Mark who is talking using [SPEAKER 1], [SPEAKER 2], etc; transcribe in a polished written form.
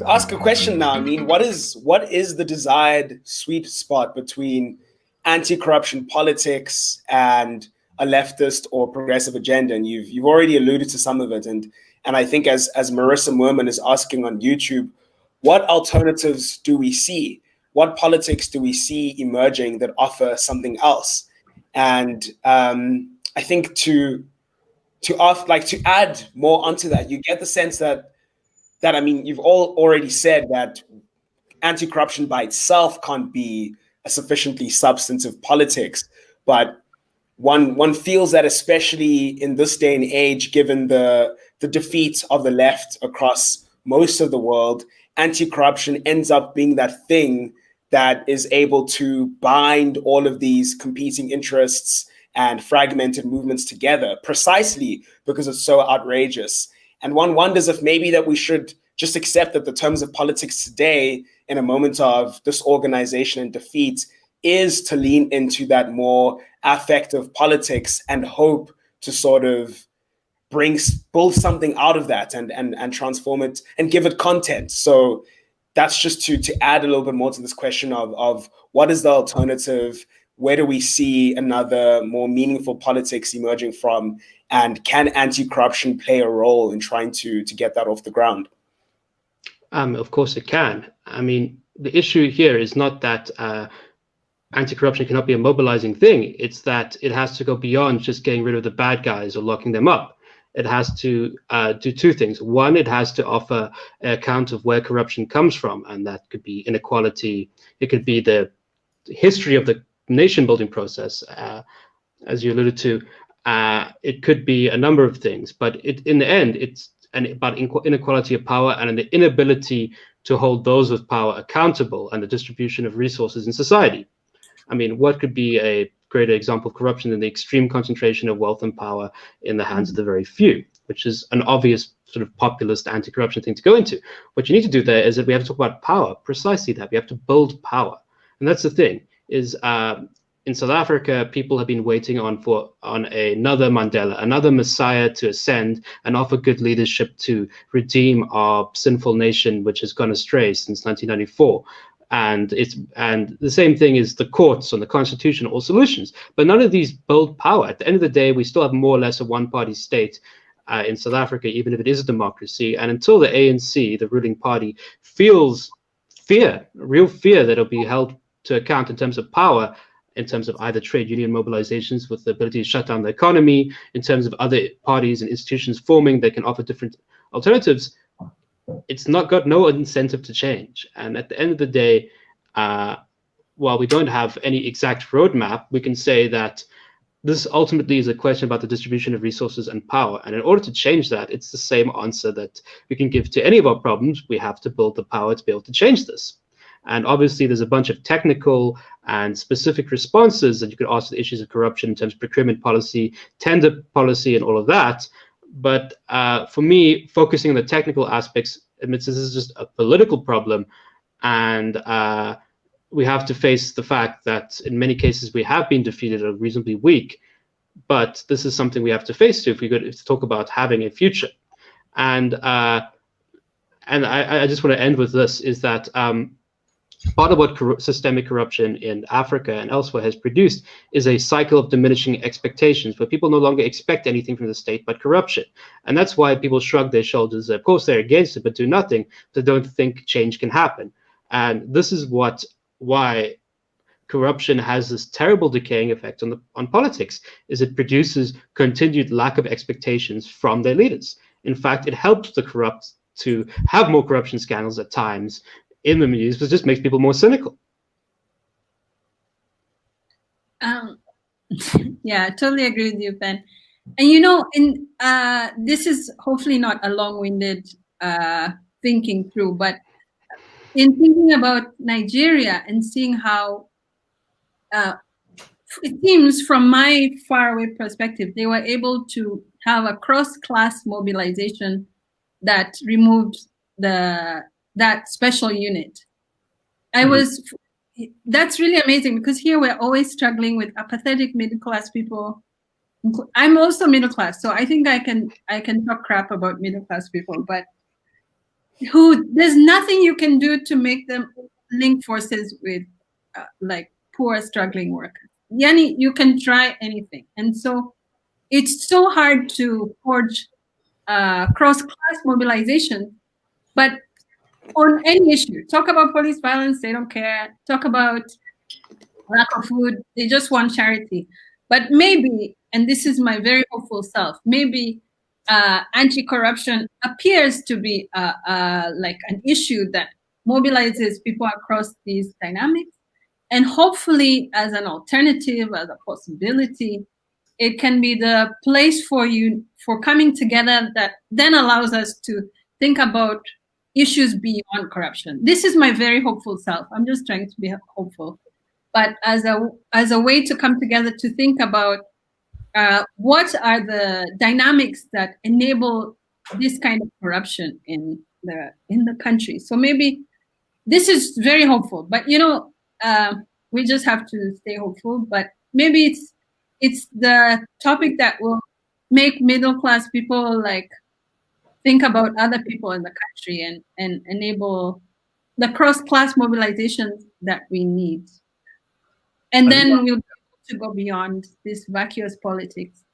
[SPEAKER 1] ask a question now. I mean, what is the desired sweet spot between anti-corruption politics and a leftist or progressive agenda? And you've already alluded to some of it. And I think as Marissa Merman is asking on YouTube, what alternatives do we see? What politics do we see emerging that offer something else? And I think to add more onto that, you get the sense that I mean, you've all already said that anti-corruption by itself can't be a sufficiently substantive politics, but one feels that especially in this day and age, given the defeat of the left across most of the world, anti-corruption ends up being that thing that is able to bind all of these competing interests and fragmented movements together, precisely because it's so outrageous. And one wonders if maybe that we should just accept that the terms of politics today, in a moment of disorganization and defeat, is to lean into that more affective politics and hope to sort of build something out of that and transform it and give it content. So that's just to add a little bit more to this question of what is the alternative? Where do we see another more meaningful politics emerging from? And can anti-corruption play a role in trying to get that off the ground?
[SPEAKER 2] Of course it can. I mean, the issue here is not that anti-corruption cannot be a mobilizing thing. It's that it has to go beyond just getting rid of the bad guys or locking them up. It has to do two things. One, it has to offer an account of where corruption comes from, and that could be inequality. It could be the history of the nation-building process, as you alluded to. It could be a number of things, but in the end, it's about inequality of power and the inability to hold those with power accountable and the distribution of resources in society. I mean, what could be a greater example of corruption than the extreme concentration of wealth and power in the hands of the very few, which is an obvious sort of populist anti-corruption thing to go into. What you need to do there is that we have to talk about power, precisely that. We have to build power. And that's the thing, is in South Africa, people have been waiting on another Mandela, another Messiah to ascend and offer good leadership to redeem our sinful nation, which has gone astray since 1994. And the same thing is the courts and the constitution, all solutions. But none of these build power. At the end of the day, we still have more or less a one-party state in South Africa, even if it is a democracy. And until the ANC, the ruling party, feels fear, real fear that it'll be held to account in terms of power, in terms of either trade union mobilizations with the ability to shut down the economy, in terms of other parties and institutions forming that can offer different alternatives, it's not got no incentive to change. And at the end of the day, while we don't have any exact roadmap, we can say that this ultimately is a question about the distribution of resources and power. And in order to change that, it's the same answer that we can give to any of our problems. We have to build the power to be able to change this. And obviously, there's a bunch of technical and specific responses that you could ask to the issues of corruption in terms of procurement policy, tender policy, and all of that. But for me, focusing on the technical aspects admits this is just a political problem. And we have to face the fact that in many cases we have been defeated or reasonably weak. But this is something we have to face if we're going to talk about having a future. And I just want to end with this, is that part of what systemic corruption in Africa and elsewhere has produced is a cycle of diminishing expectations, where people no longer expect anything from the state but corruption. And that's why people shrug their shoulders. Of course, they're against it, but do nothing. They don't think change can happen. And this is why corruption has this terrible decaying effect on politics, is it produces continued lack of expectations from their leaders. In fact, it helps the corrupt to have more corruption scandals at times in the news, but it just makes people more cynical.
[SPEAKER 3] Yeah, I totally agree with you, Ben. And you know, this is hopefully not a long-winded thinking through, but in thinking about Nigeria and seeing how it seems from my faraway perspective, they were able to have a cross-class mobilization that removed that special unit. That's really amazing, because here we're always struggling with apathetic middle-class people. I'm also middle class, so I think I can talk crap about middle-class people, but who there's nothing you can do to make them link forces with like poor struggling workers. Yani, you can try anything, and so it's so hard to forge cross-class mobilization. But on any issue, talk about police violence, they don't care. Talk about lack of food, they just want charity. But maybe, and this is my very hopeful self, maybe anti-corruption appears to be like an issue that mobilizes people across these dynamics. And hopefully, as an alternative, as a possibility, it can be the place for you for coming together that then allows us to think about issues beyond corruption. This is my very hopeful self. I'm just trying to be hopeful. But as a way to come together to think about what are the dynamics that enable this kind of corruption in the country. So maybe this is very hopeful, but we just have to stay hopeful. But maybe it's the topic that will make middle class people like think about other people in the country and enable the cross-class mobilizations that we need. And then we'll be able to go beyond this vacuous politics.